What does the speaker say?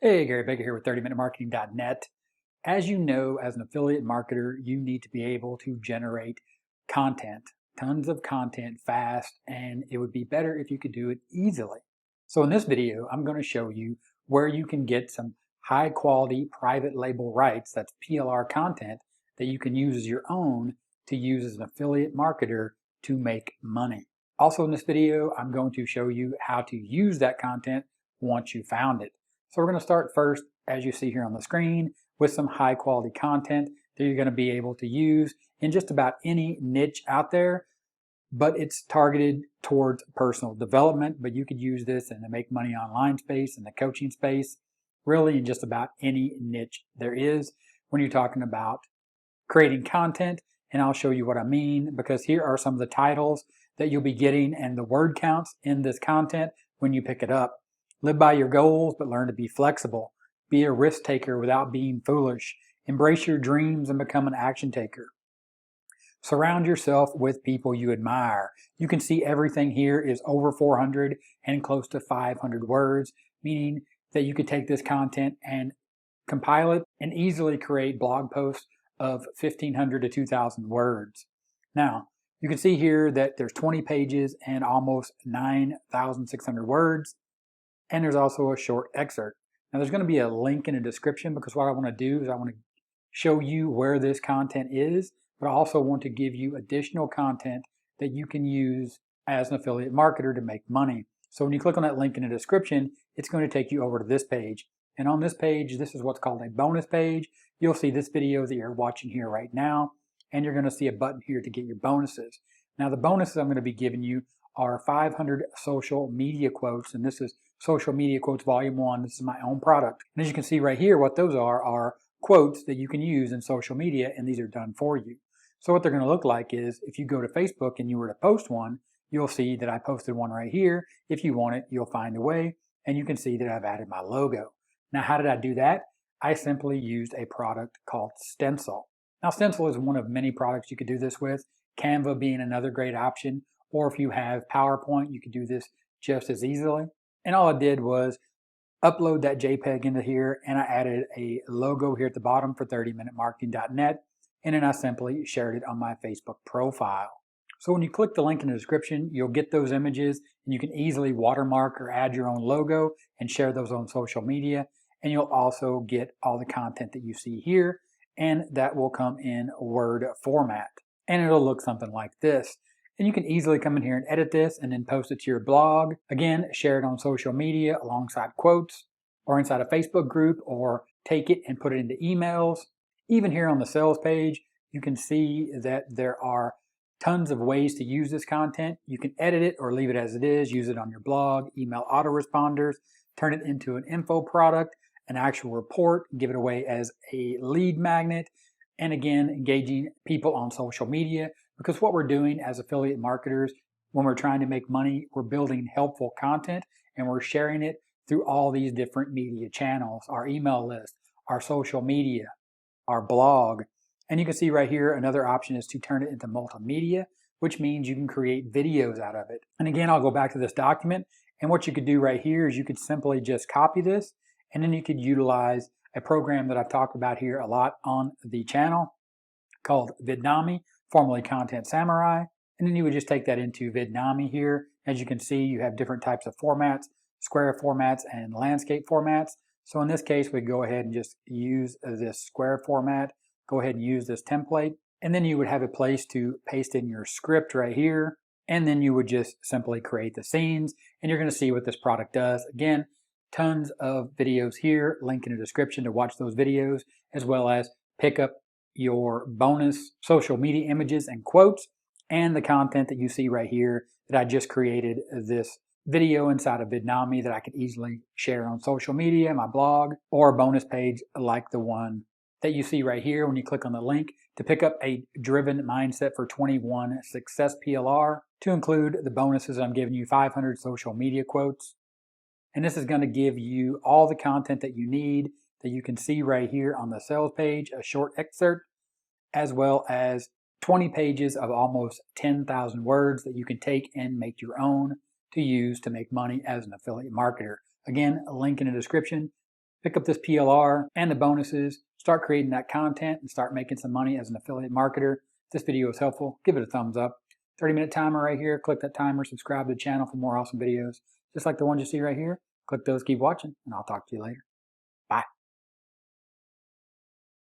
Hey, Gary Baker here with 30minutemarketing.net. As you know, as an affiliate marketer, you need to be able to generate content, tons of content fast, and it would be better if you could do it easily. So in this video, I'm going to show you where you can get some high quality private label rights, that's PLR content, that you can use as your own to use as an affiliate marketer to make money. Also in this video, I'm going to show you how to use that content once you found it. So we're going to start first, as you see here on the screen, with some high quality content that you're going to be able to use in just about any niche out there, but it's targeted towards personal development. But you could use this in the make money online space, in the coaching space, really in just about any niche there is when you're talking about creating content. And I'll show you what I mean, because here are some of the titles that you'll be getting and the word counts in this content when you pick it up. Live by your goals, but learn to be flexible. Be a risk taker without being foolish. Embrace your dreams and become an action taker. Surround yourself with people you admire. You can see everything here is over 400 and close to 500 words, meaning that you could take this content and compile it and easily create blog posts of 1,500 to 2,000 words. Now, you can see here that there's 20 pages and almost 9,600 words. And there's also a short excerpt. Now there's going to be a link in the description, because what I want to do is I want to show you where this content is, but I also want to give you additional content that you can use as an affiliate marketer to make money. So when you click on that link in the description, it's going to take you over to this page. And on this page, this is what's called a bonus page. You'll see this video that you're watching here right now, and you're going to see a button here to get your bonuses. Now the bonuses I'm going to be giving you are 500 social media quotes, and this is Social Media Quotes Volume 1. This is my own product. And as you can see right here, what those are quotes that you can use in social media, and these are done for you. So what they're going to look like is, if you go to Facebook and you were to post one, you'll see that I posted one right here. If you want it, you'll find a way, and you can see that I've added my logo. Now, how did I do that? I simply used a product called Stencil. Now, Stencil is one of many products you could do this with, Canva being another great option, or if you have PowerPoint, you could do this just as easily. And all I did was upload that JPEG into here, and I added a logo here at the bottom for 30minutemarketing.net, and then I simply shared it on my Facebook profile. So when you click the link in the description, you'll get those images, and you can easily watermark or add your own logo and share those on social media. And you'll also get all the content that you see here, and that will come in Word format. And it'll look something like this. And you can easily come in here and edit this and then post it to your blog. Again, share it on social media alongside quotes, or inside a Facebook group, or take it and put it into emails. Even here on the sales page, you can see that there are tons of ways to use this content. You can edit it or leave it as it is, use it on your blog, email autoresponders, turn it into an info product, an actual report, give it away as a lead magnet, and again, engaging people on social media. Because what we're doing as affiliate marketers, when we're trying to make money, we're building helpful content, and we're sharing it through all these different media channels, our email list, our social media, our blog. And you can see right here, another option is to turn it into multimedia, which means you can create videos out of it. And again, I'll go back to this document, and what you could do right here is you could simply just copy this, and then you could utilize a program that I've talked about here a lot on the channel called Vidnami, formerly Content Samurai. And then you would just take that into Vidnami here. As you can see, you have different types of formats, square formats and landscape formats. So in this case, we go ahead and just use this square format, go ahead and use this template. And then you would have a place to paste in your script right here. And then you would just simply create the scenes, and you're going to see what this product does. Again, tons of videos here, link in the description to watch those videos, as well as pick up your bonus social media images and quotes, and the content that you see right here that I just created this video inside of Vidnami that I could easily share on social media, my blog, or a bonus page like the one that you see right here when you click on the link to pick up a Driven Mindset for 21 Success PLR, to include the bonuses. I'm giving you 500 social media quotes. And this is going to give you all the content that you need that you can see right here on the sales page, a short excerpt, as well as 20 pages of almost 10,000 words that you can take and make your own to use to make money as an affiliate marketer. Again, a link in the description pick up this PLR and the bonuses, start creating that content, and start making some money as an affiliate marketer. If this video was helpful, give it a thumbs up. 30-minute timer right here. Click that timer, subscribe to the channel for more awesome videos, just like the ones you see right here. Click those, keep watching, and I'll talk to you later.